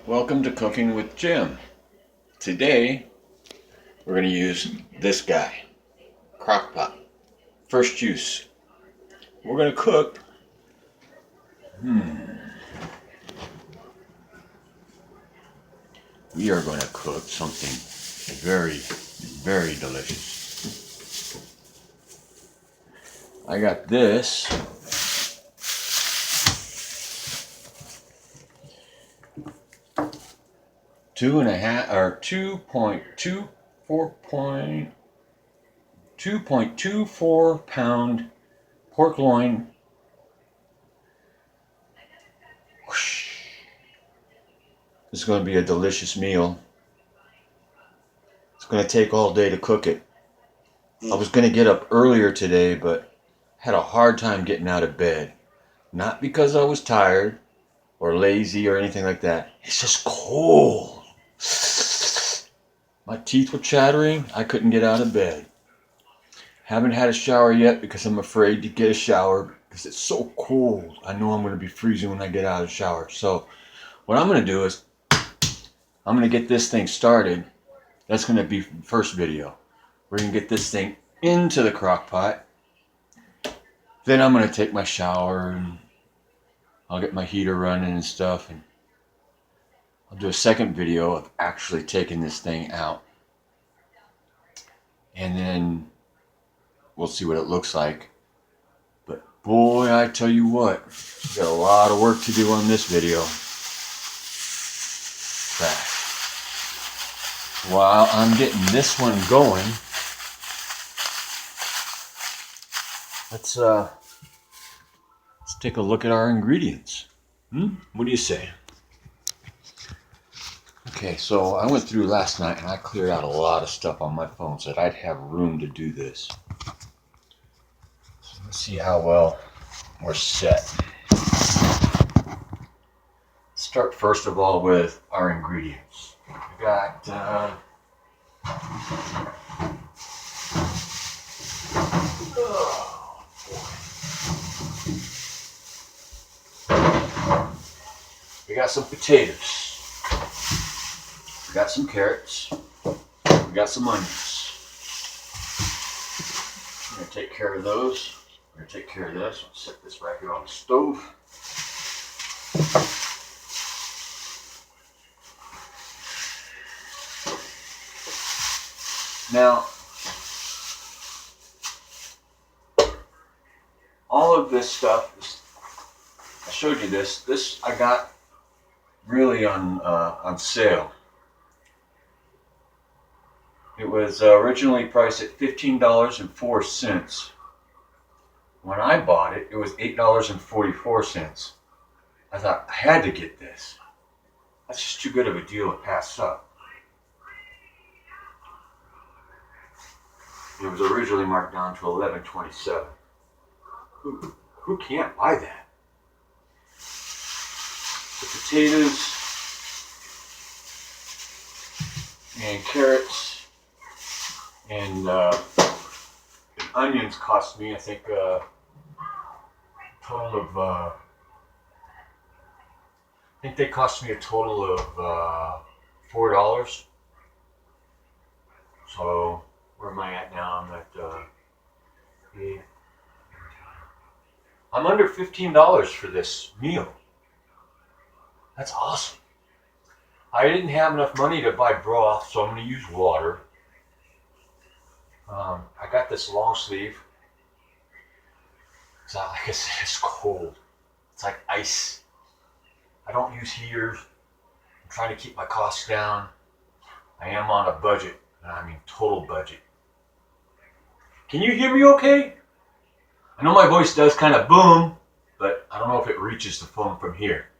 Welcome to Cooking with Jim. Today we're going to use this guy, Crock-Pot. First use. We're going to cook we are going to cook something very, very delicious. I got this. Two and a half or 2.24 pound pork loin. This is going to be a delicious meal. It's going to take all day to cook it. I was going to get up earlier today, but had a hard time getting out of bed. Not because I was tired or lazy or anything like that. It's just cold. My teeth were chattering. I couldn't get out of bed. Haven't had a shower yet because I'm afraid to get a shower because it's so cold. I know I'm going to be freezing when I get out of the shower. So what I'm going to do is I'm going to get this thing started. That's going to be the first video. We're going to get this thing into the crock pot. Then I'm going to take my shower and I'll get my heater running and stuff. And I'll do a second video of actually taking this thing out. And then we'll see what it looks like. But boy, I tell you what, we got a lot of work to do on this video. While I'm getting this one going, let's take a look at our ingredients. What do you say? Okay, so I went through last night and I cleared out a lot of stuff on my phone so that I'd have room to do this. So let's see how well we're set. Start first of all with our ingredients. We got we got some potatoes. We got some carrots. We got some onions. We're going to take care of those. We're going to take care of this. I'll set this right here on the stove. Now, all of this stuff, I showed you this. This I got really on sale. It was originally priced at $15.04. When I bought it, it was $8.44. I thought, I had to get this. That's just too good of a deal to pass up. It was originally marked down to $11.27. Who can't buy that? The potatoes and carrots and onions cost me, I think, a total of, I think they cost me a total of $4. So where am I at now? I'm at, I'm under $15 for this meal. That's awesome. I didn't have enough money to buy broth, so I'm going to use water. I got this long sleeve. So like I said, it's cold. It's like ice. I don't use heaters. I'm trying to keep my costs down. I am on a budget, and I mean total budget. Can you hear me okay? I know my voice does kind of boom, but I don't know if it reaches the phone from here.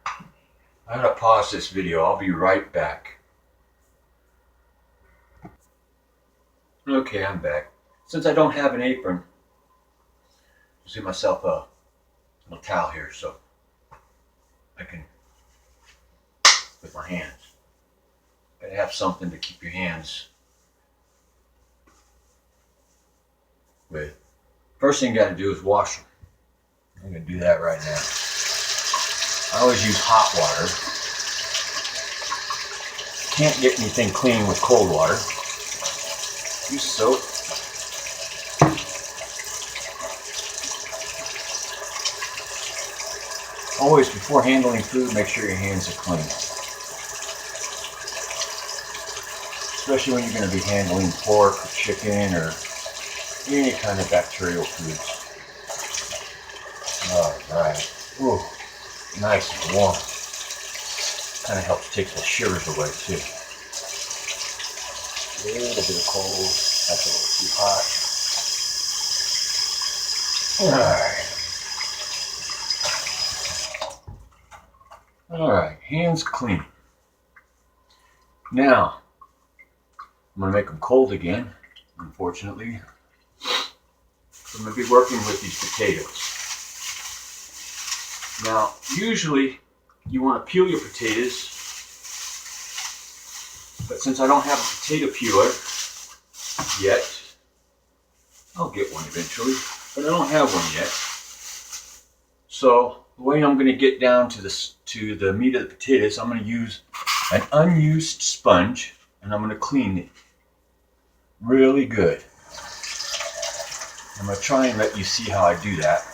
I'm going to pause this video. I'll be right back. Okay, I'm back. Since I don't have an apron, I'll see myself a little towel here so I can, with my hands. Gotta have something to keep your hands with. First thing you gotta do is wash them. I'm gonna do that right now. I always use hot water. Can't get anything clean with cold water. Use soap. Always, before handling food, make sure your hands are clean. Especially when you're going to be handling pork or chicken or any kind of bacterial foods. Alright. Ooh, nice and warm. Kind of helps take the shivers away too. A little bit of cold. That's a little too hot. Alright, hands clean. Now, I'm going to make them cold again, unfortunately. I'm going to be working with these potatoes. Now, usually you want to peel your potatoes, but since I don't have a potato peeler yet, I'll get one eventually, but I don't have one yet. So the way I'm going to get down to the meat of the potatoes, I'm going to use an unused sponge, and I'm going to clean it really good. I'm going to try and let you see how I do that.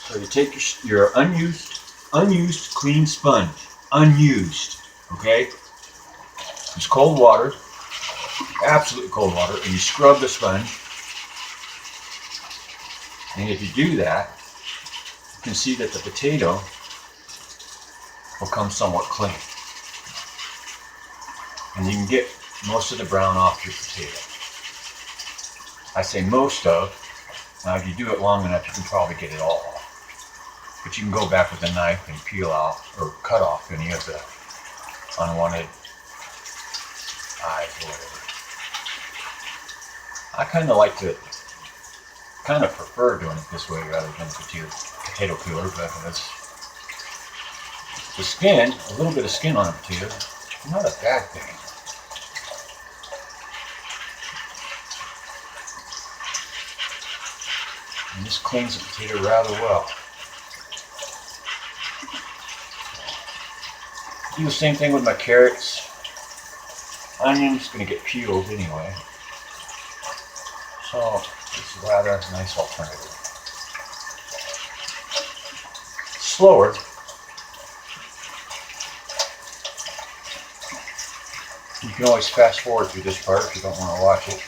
So you take your unused clean sponge, unused, okay? Use cold water, absolute cold water, and you scrub the sponge. And if you do that, you can see that the potato will come somewhat clean. And you can get most of the brown off your potato. I say most of. Now if you do it long enough, you can probably get it all off. But you can go back with a knife and peel off or cut off any of the unwanted eyes or whatever. I kind of prefer doing it this way rather than potato peeler, but it's the skin, a little bit of skin on a potato, not a bad thing. And this cleans the potato rather well. Do the same thing with my carrots. Onions going to get peeled anyway. So it's a rather nice alternative. Slower. You can always fast forward through this part if you don't want to watch it.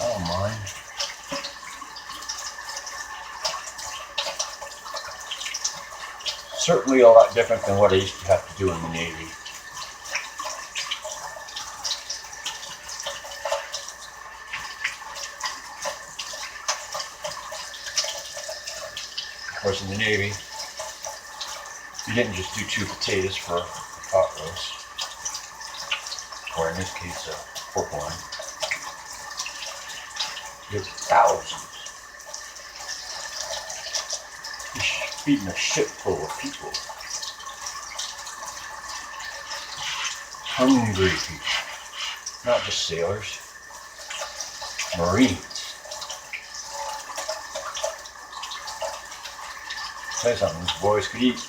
I don't mind. Certainly a lot different than what I used to have to do in the Navy. Of course, in the Navy, you didn't just do 2 potatoes for a pot roast, or in this case, a pork loin. You had thousands. Feeding a ship full of people. Hungry people. Not just sailors. Marines. I'll tell you something, these boys could eat.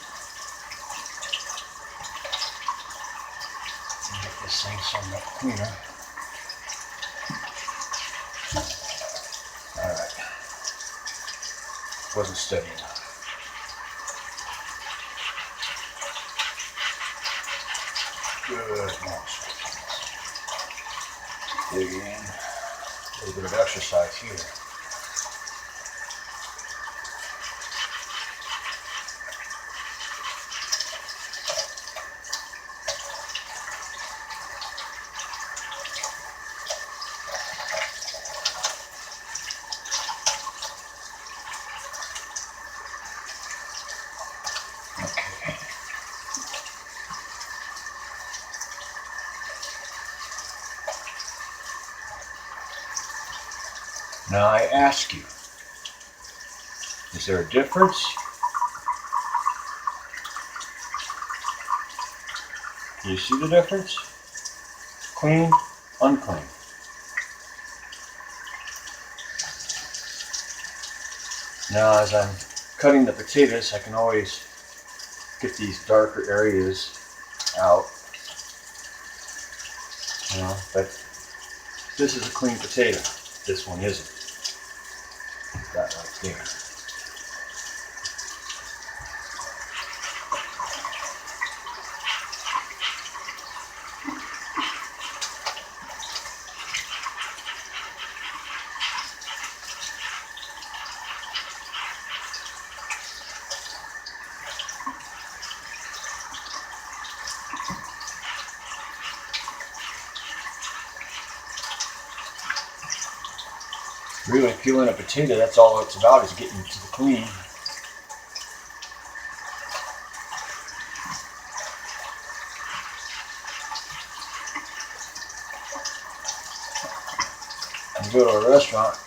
Get this thing somewhat cleaner. Alright. Wasn't steady enough. Good. Dig in. A little bit of exercise here. Now I ask you, is there a difference? Do you see the difference? Clean, unclean. Now as I'm cutting the potatoes, I can always get these darker areas out. You know, but this is a clean potato. This one isn't. That right there. Really, peeling a potato, that's all it's about, is getting to the clean. You go to a restaurant,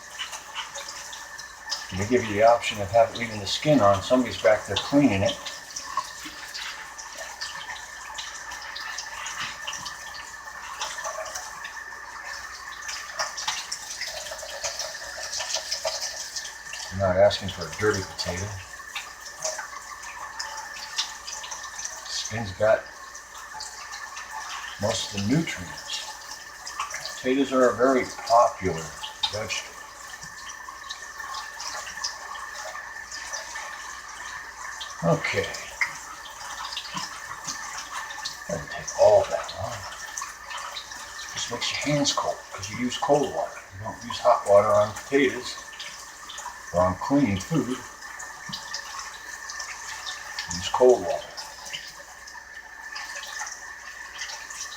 and they give you the option of leaving the skin on. Somebody's back there cleaning it. You're not asking for a dirty potato. Skin's got most of the nutrients. Potatoes are a very popular vegetable. Okay. Doesn't take all that long. Just makes your hands cold because you use cold water. You don't use hot water on potatoes or on cleaning food. Use cold water.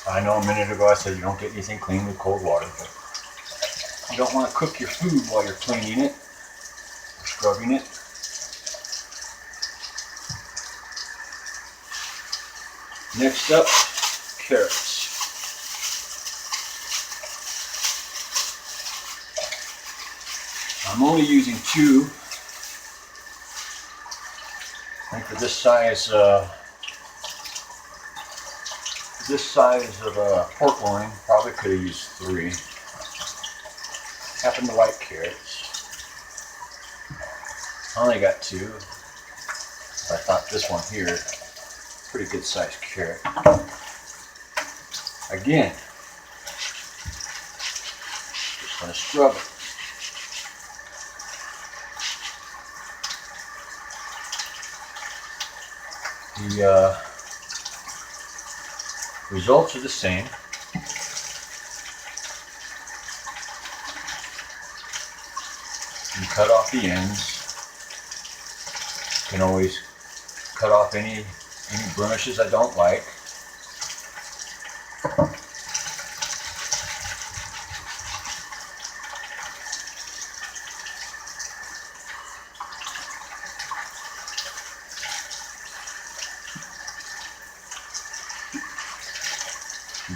I know a minute ago I said you don't get anything clean with cold water, but you don't want to cook your food while you're cleaning it or scrubbing it. Next up, carrots. I'm only using 2. I think for this size of a pork loin, probably could have used 3. Happen to like carrots. I only got 2. I thought this one here, pretty good sized carrot. Again, just going to scrub it. The results are the same. You cut off the ends. You can always cut off any blemishes I don't like.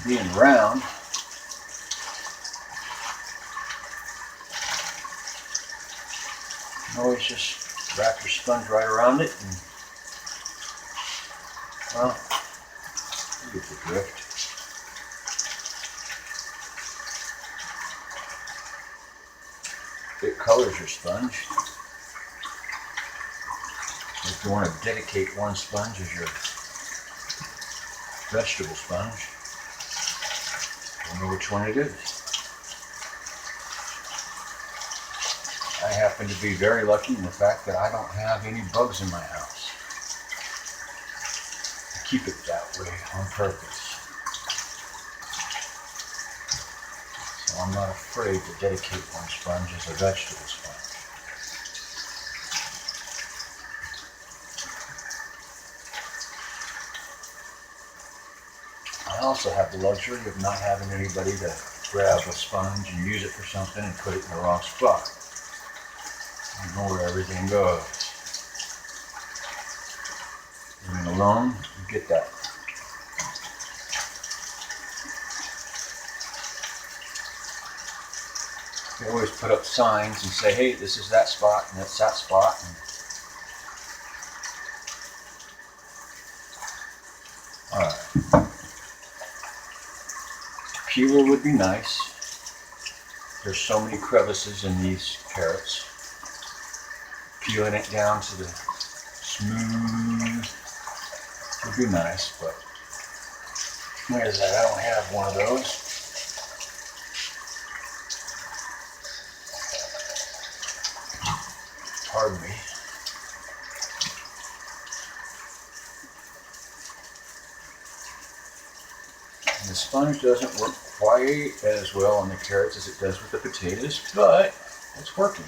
Being round, you always just wrap your sponge right around it, and well, you get the drift. It colors your sponge. If you want to dedicate one sponge as your vegetable sponge, I don't know which one it is. I happen to be very lucky in the fact that I don't have any bugs in my house. I keep it that way on purpose. So I'm not afraid to dedicate one sponge as a vegetable sponge. I also have the luxury of not having anybody to grab a sponge and use it for something and put it in the wrong spot. You know where everything goes. Living alone, you get that. You always put up signs and say, hey, this is that spot and that's that spot. Alright. Peeler would be nice. There's so many crevices in these carrots. peeling it down to the smooth. Would be nice, but where's that? I don't have one of those. Pardon me. And the sponge doesn't work quite as well on the carrots as it does with the potatoes, but it's working.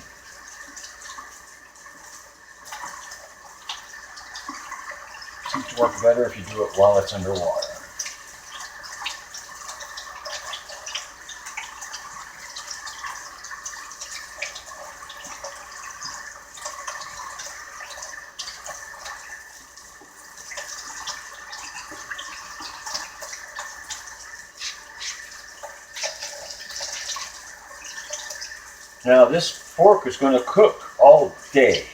Seems to work better if you do it while it's underwater. Now this fork is going to cook all day.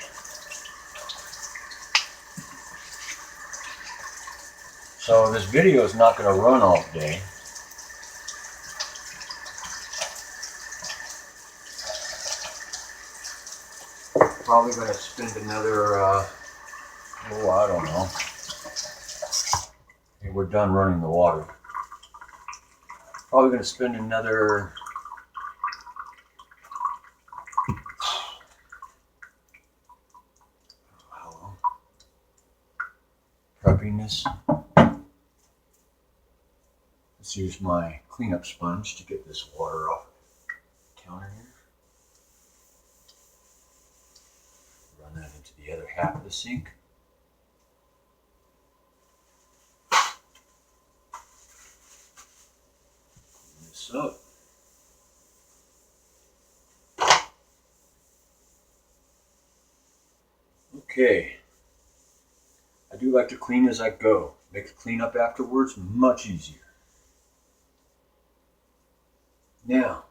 So this video is not going to run all day. Probably going to spend another, I don't know. Okay, we're done running the water. Probably going to spend another prepping this. Let's use my cleanup sponge to get this water off the counter here. Run that into the other half of the sink. Clean this up. Okay. I do like to clean as I go. Makes cleanup afterwards much easier. Now,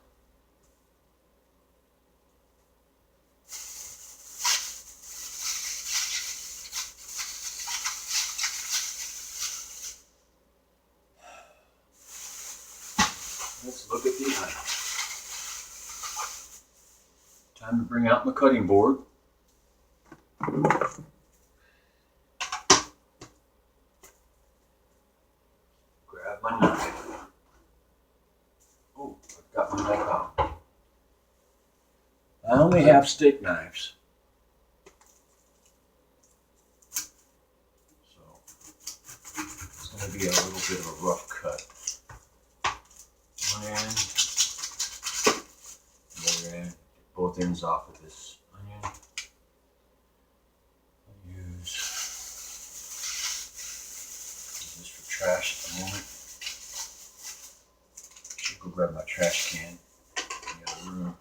let's look at the onion. Time to bring out my cutting board. Grab my knife. Oh, I've got my knife out. I only have steak knives. So it's going to be a little bit of a rough cut. One end, the other end, get both ends off of this onion. I'll use this for trash at the moment. I'll go grab my trash can in the other room.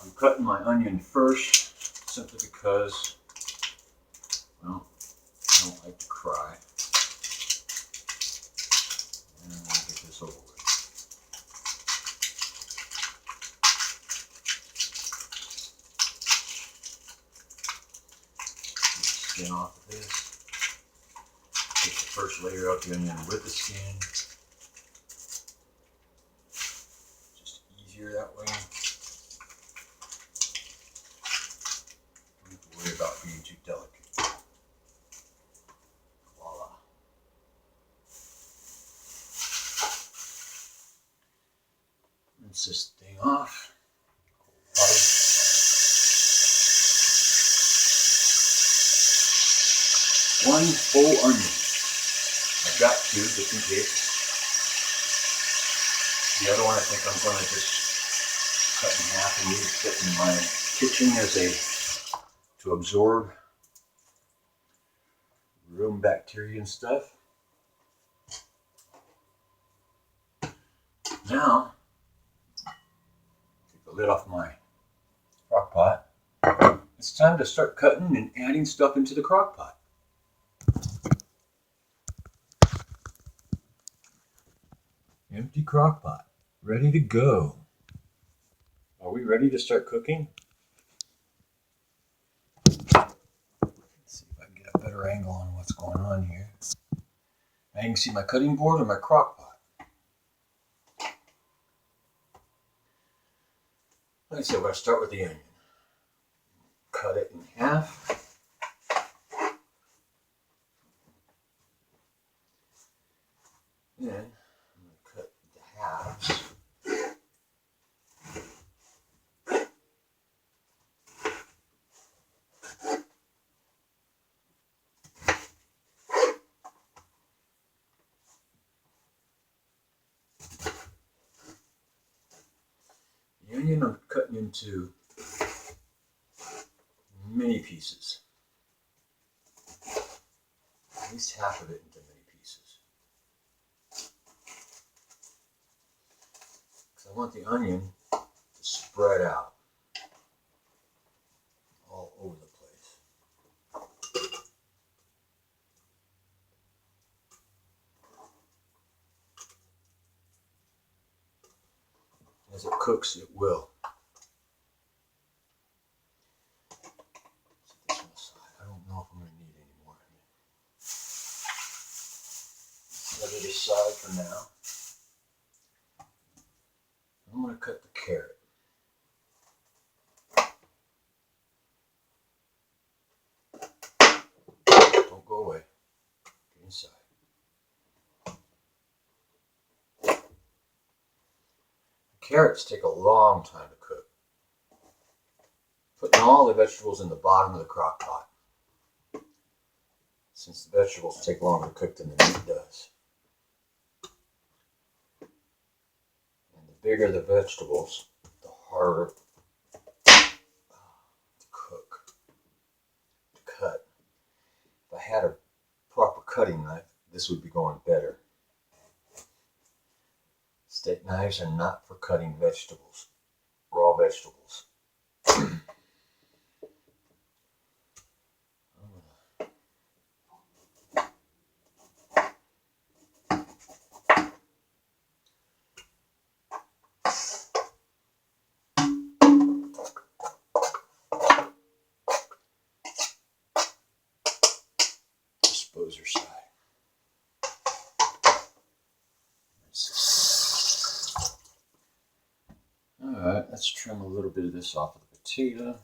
I'm cutting my onion first, simply because, well, I don't like to cry. And I'll get this over with. Get the skin off of this. Take the first layer of the onion with the skin. Just easier that way. About being too delicate. Voila. Rinse this thing off. One full onion. I've got two just in case. The other one I think I'm going to just cut in half and use it in my kitchen as a to absorb room bacteria and stuff. Now, take the lid off my crock pot. It's time to start cutting and adding stuff into the crock pot. Empty crock pot, ready to go. Are we ready to start cooking? Better angle on what's going on here. Now you can see my cutting board or my crock pot. Like I said, we're going to start with the onion. Cut it in half. Then I'm going to cut the halves. The onion I'm cutting into mini pieces. At least half of it into mini pieces. Because I want the onion to spread out all over the place. As it cooks, it will. Set this one aside. I don't know if I'm going to need any more onion. Set it aside for now. I'm going to cut the carrot. Don't go away. Get inside. Carrots take a long time to cook. Putting all the vegetables in the bottom of the crock pot, since the vegetables take longer to cook than the meat does. And the bigger the vegetables, the harder to cook, to cut. If I had a proper cutting knife, this would be going better. Steak knives are not for cutting vegetables, raw vegetables. Disposer side. Alright, let's trim a little bit of this off of the potato.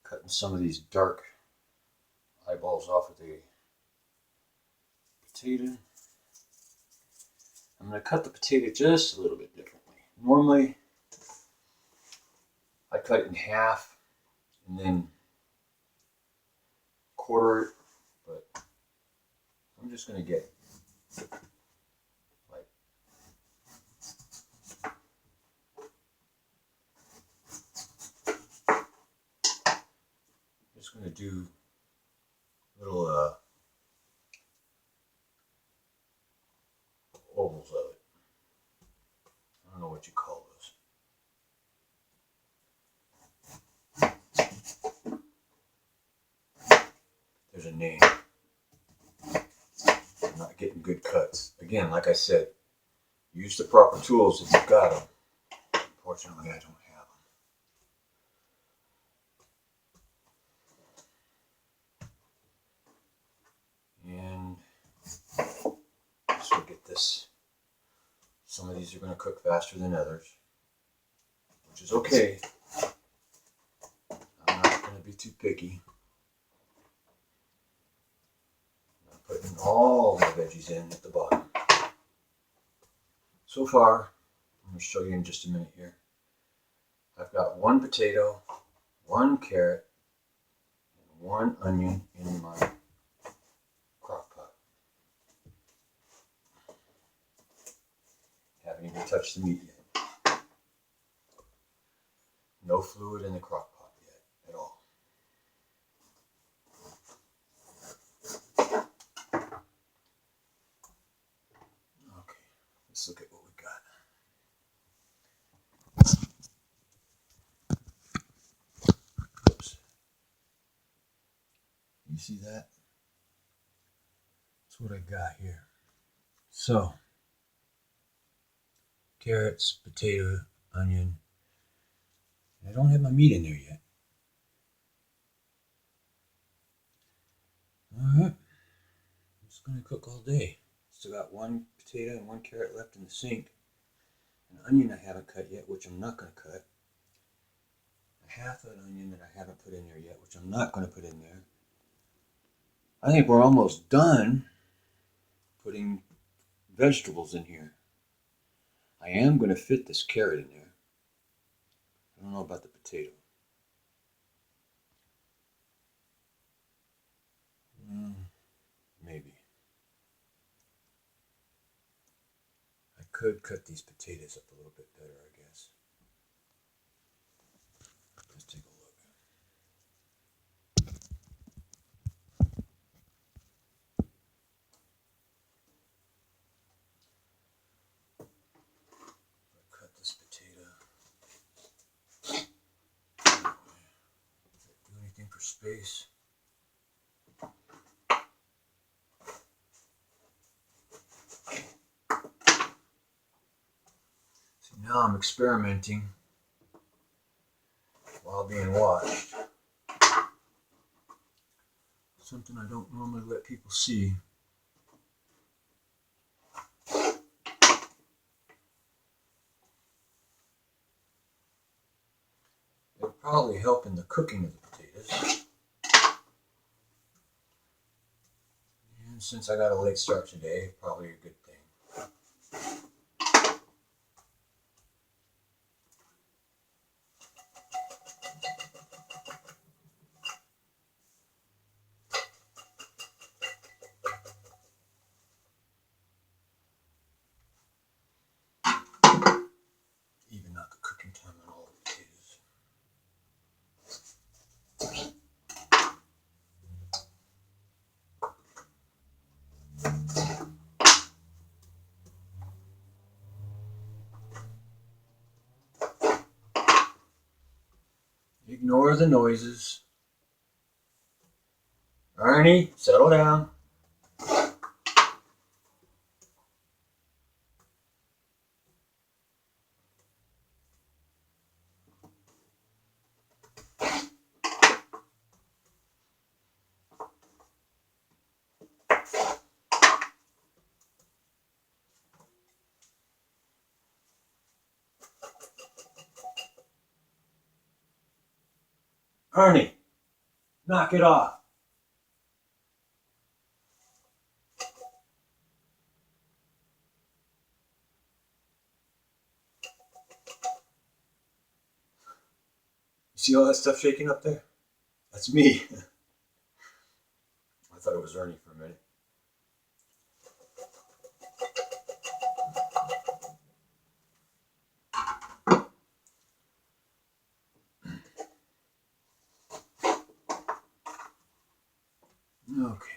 Cutting some of these dark eyeballs off of the potato. I'm going to cut the potato just a little bit differently. Normally, I cut it in half and then quarter it, but I'm just going to get like just going to do little ovals of it. I don't know what you call those. There's a name. I'm not getting good cuts. Again, like I said, use the proper tools if you've got them. Unfortunately, I don't have them. And just to get this, some of these are going to cook faster than others, which is okay. I'm not going to be too picky. I'm putting all my veggies in at the bottom. So far, I'm going to show you in just a minute here. I've got one potato, one carrot, and one onion in my crock pot. Haven't even touched the meat yet. No fluid in the crock pot yet at all. Okay, let's look at what we got. Oops. You see that? That's what I got here. So, carrots, potato, onion. I don't have my meat in there yet. Alright, it's going to cook all day. Still got one potato and one carrot left in the sink. An onion I haven't cut yet, which I'm not going to cut. A half an onion that I haven't put in there yet, which I'm not going to put in there. I think we're almost done putting vegetables in here. I am going to fit this carrot in there. I don't know about the potato. Maybe. I could cut these potatoes up a little bit better, I guess. Let's take a look. Cut this potato. Do anything for space? See, now I'm experimenting while being watched. Something I don't normally let people see. It'll probably help in the cooking of the potatoes. And since I got a late start today, probably a good thing. Even out the cooking time on all the potatoes. Ignore the noises. Ernie, settle down. Ernie, knock it off. You see all that stuff shaking up there? That's me. I thought it was Ernie for a minute. Okay.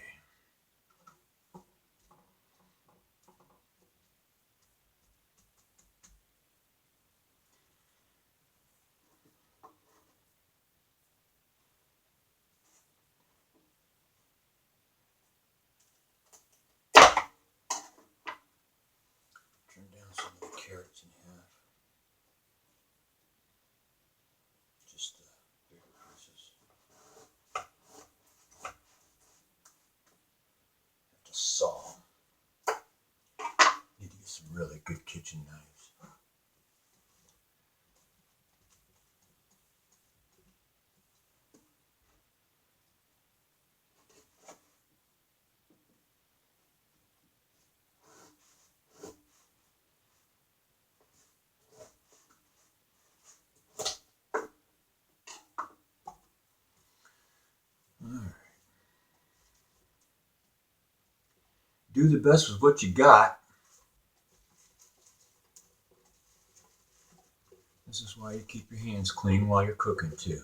Turn down some of the carrots in half. Just the bigger pieces. Have to saw. Need to get some really good kitchen knives. Alright. Do the best with what you got. This is why you keep your hands clean while you're cooking too.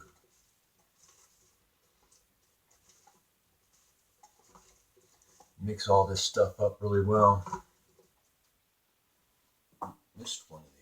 Mix all this stuff up really well. Missed one of these.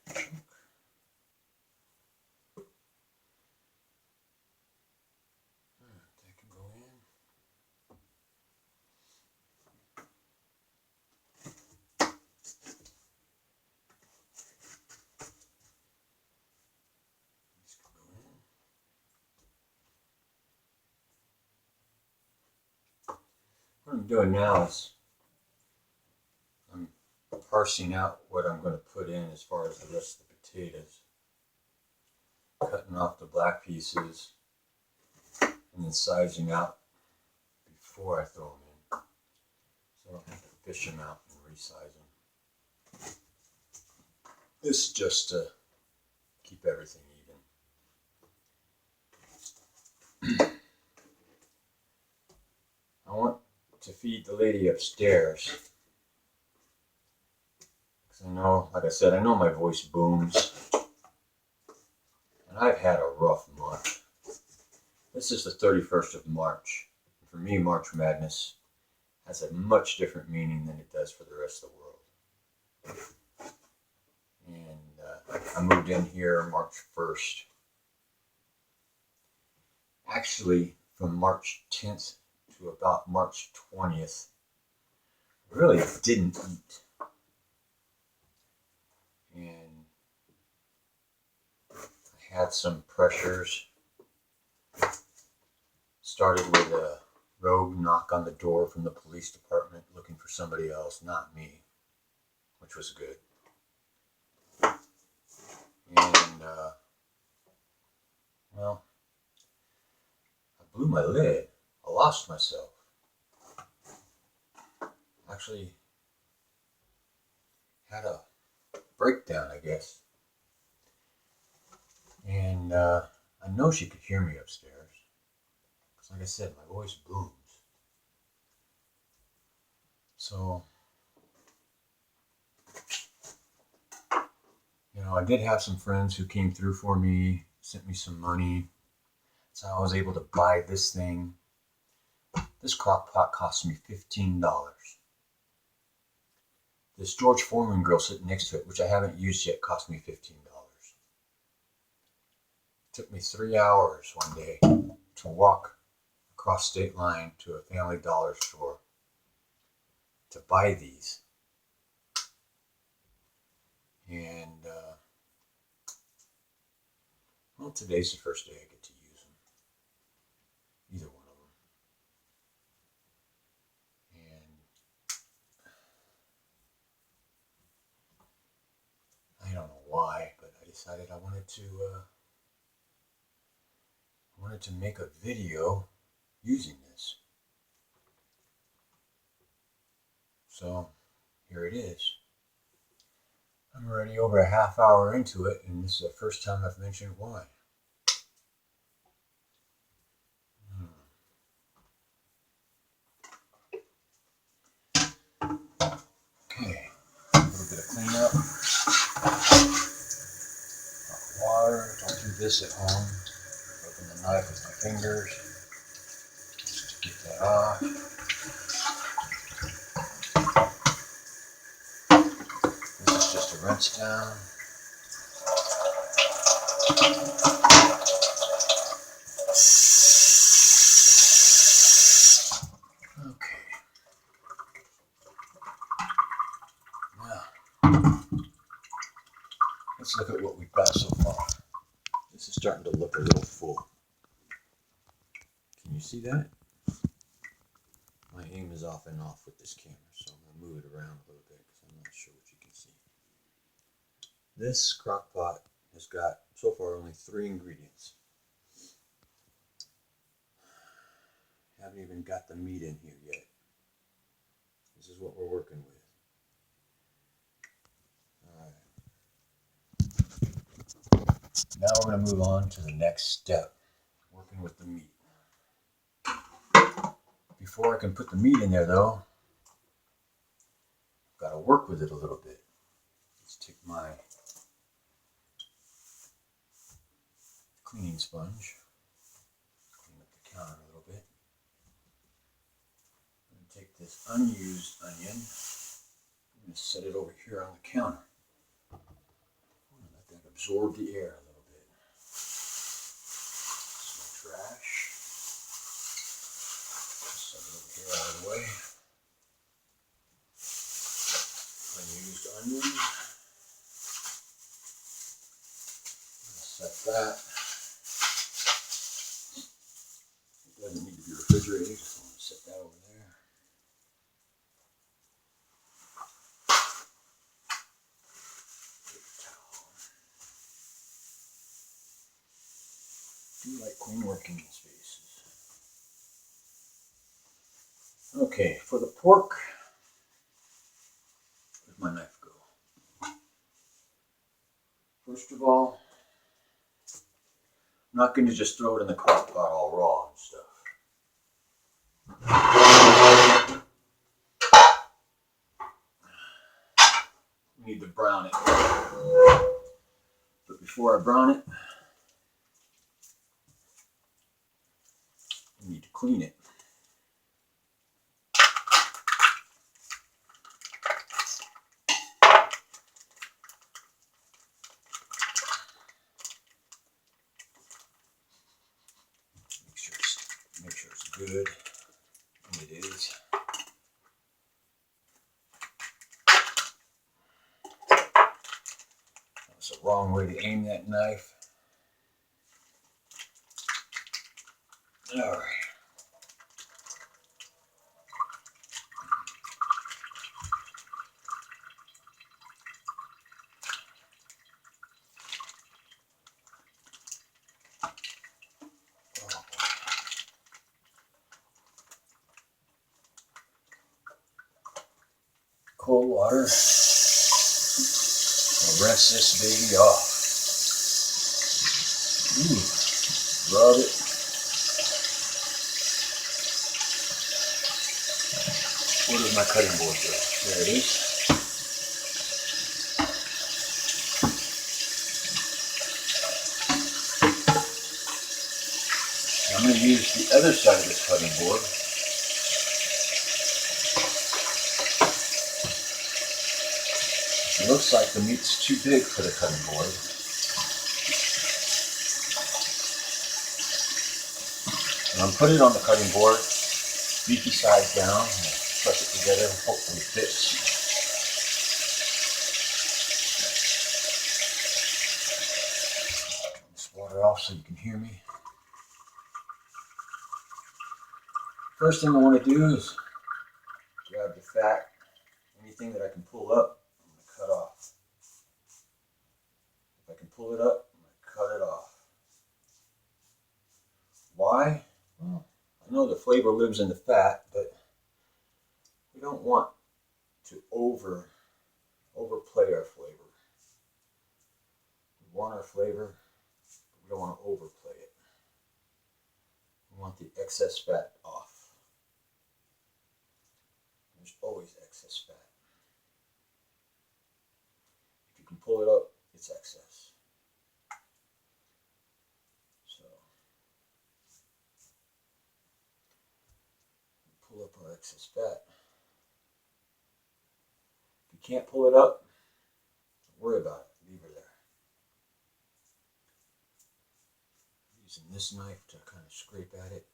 That can go in. These can go in. What I'm doing now is I'm parsing out what I'm going to put in as far as the rest of the potatoes. Cutting off the black pieces and then sizing out before I throw them in. So I don't have to fish them out and resize them. This is just to keep everything even. I want to feed the lady upstairs. Because I know, like I said, I know my voice booms. And I've had a rough month. This is the 31st of March. And for me, March Madness has a much different meaning than it does for the rest of the world. And I moved in here March 1st. Actually, from March 10th to about March 20th, I really didn't eat. And I had some pressures. Started with a rogue knock on the door from the police department looking for somebody else, not me, which was good. And, well, I blew my lid. I lost myself. Actually had a breakdown, I guess. And I know she could hear me upstairs. Because like I said, my voice booms. So, you know, I did have some friends who came through for me, sent me some money. So I was able to buy this thing. This crock pot cost me $15. This George Foreman grill sitting next to it, which I haven't used yet, cost me $15. It took me 3 hours one day to walk across state line to a Family Dollar store to buy these. And, well, today's the first day I get to use them. Either one of them. And I don't know why, but I decided I wanted to make a video using this. So here it is. I'm already over a half hour into it, and this is the first time I've mentioned why. Okay, a little bit of cleanup. Water, don't do this at home. Open the knife with my fingers just to get that off. This is just a rinse down. Okay. Now, let's look at what we've got so far. This is starting to look a little full. Can you see that? My aim is off and off with this camera, so I'm going to move it around a little bit because I'm not sure what you can see. This crock pot has got, so far, only 3 ingredients. Haven't even got the meat in here yet. This is what we're working with. Alright. Now we're going to move on to the next step, working with the meat. Before I can put the meat in there though, I've got to work with it a little bit. Let's take my cleaning sponge, clean up the counter a little bit. I'm going to take this unused onion, I'm going to set it over here on the counter. absorb the air a little bit. Some trash. Some of the hair out of the way. Unused onion. Set that. It doesn't need to be refrigerated. Just want to set that over there. I do like clean working spaces. Okay, for the pork, where'd my knife go? First of all, I'm not going to just throw it in the crock pot all raw and stuff. I need to brown it. But before I brown it, I need to clean it. Make sure it's good, and it is. That's the wrong way to aim that knife. All right. Cold water. I'll rinse this baby off. Rub it. Where does my cutting board go? There it is. I'm going to use the other side of this cutting board. It looks like the meat's too big for the cutting board. And I'm putting it on the cutting board, beaky side down, and press it together and hopefully it fits. Turn this water off so you can hear me. First thing I want to do is grab the fat, anything that I can pull up. Cut off. If I can pull it up, I'm going to cut it off. Why? Well, I know the flavor lives in the fat, but we don't want to overplay our flavor. We want our flavor, but we don't want to overplay it. We want the excess fat off. There's always excess fat. If you can pull it up, it's excess. So, pull up our excess fat. If you can't pull it up, don't worry about it. Leave her there. Using this knife to kind of scrape at it.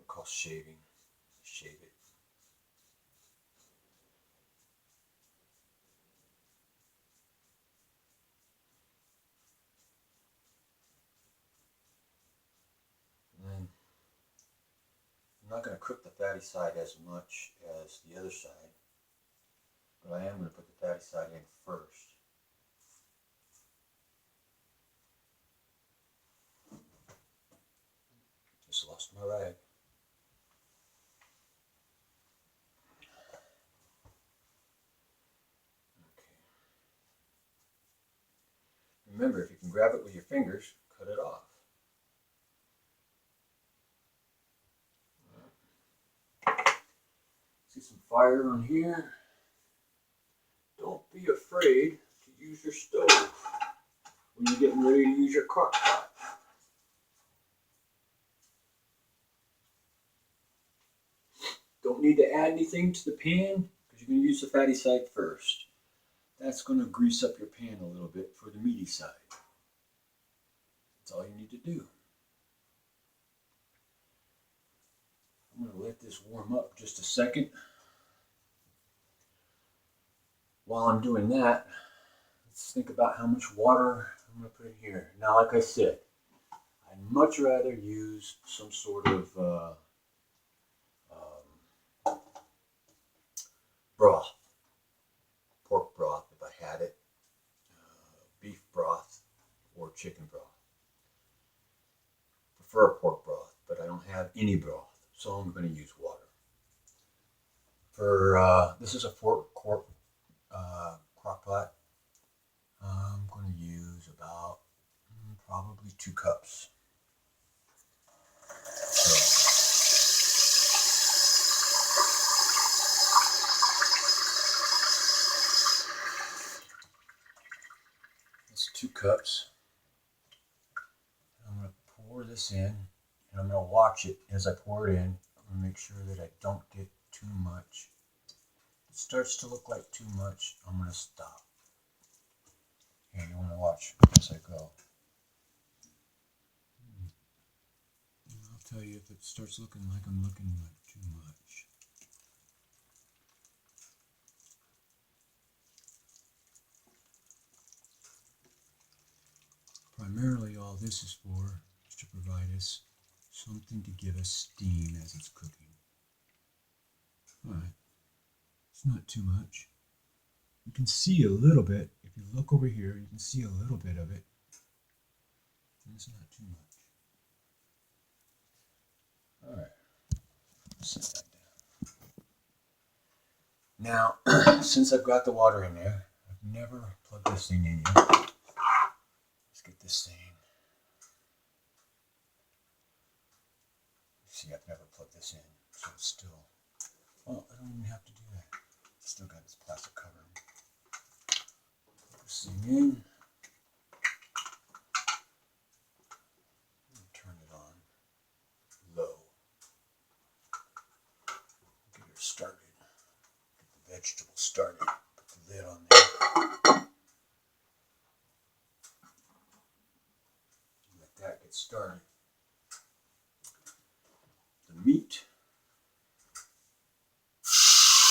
Called shaving. Shave it. And then I'm not going to cook the fatty side as much as the other side, but I am going to put the fatty side in first. Just lost my rag. Remember, if you can grab it with your fingers, cut it off. See some fire on here. Don't be afraid to use your stove when you're getting ready to use your crock pot. don't need to add anything to the pan because you're going to use the fatty side first. That's going to grease up your pan a little bit for the meaty side. That's all you need to do. I'm going to let this warm up just a second. While I'm doing that, let's think about how much water I'm going to put in here. Now, like I said, I'd much rather use some sort of broth, pork broth if I had it, beef broth, or chicken broth. Prefer pork broth, but I don't have any broth, so I'm going to use water. For this is a 4-quart crock pot. I'm going to use about probably 2 cups. So, that's 2 cups. I'm going to pour this in, and I'm going to watch it as I pour it in. I'm going to make sure that I don't get too much. If it starts to look like too much, I'm going to stop. And you want to watch as I go. I'll tell you if it starts looking like I'm looking like too much. Primarily all this is for is to provide us something to give us steam as it's cooking. Alright, it's not too much. You can see a little bit. If you look over here, you can see a little bit of it. And it's not too much. Alright, set that down. Now, since I've got the water in there, I've never plugged this thing in yet. Let's get this thing. See, I've never plugged this in, so it's still, well, I don't even have to do that. It's still got this plastic cover. Put this thing in. Turn it on low. Get her started. Get the vegetable started. Put the lid on there. Let that get started.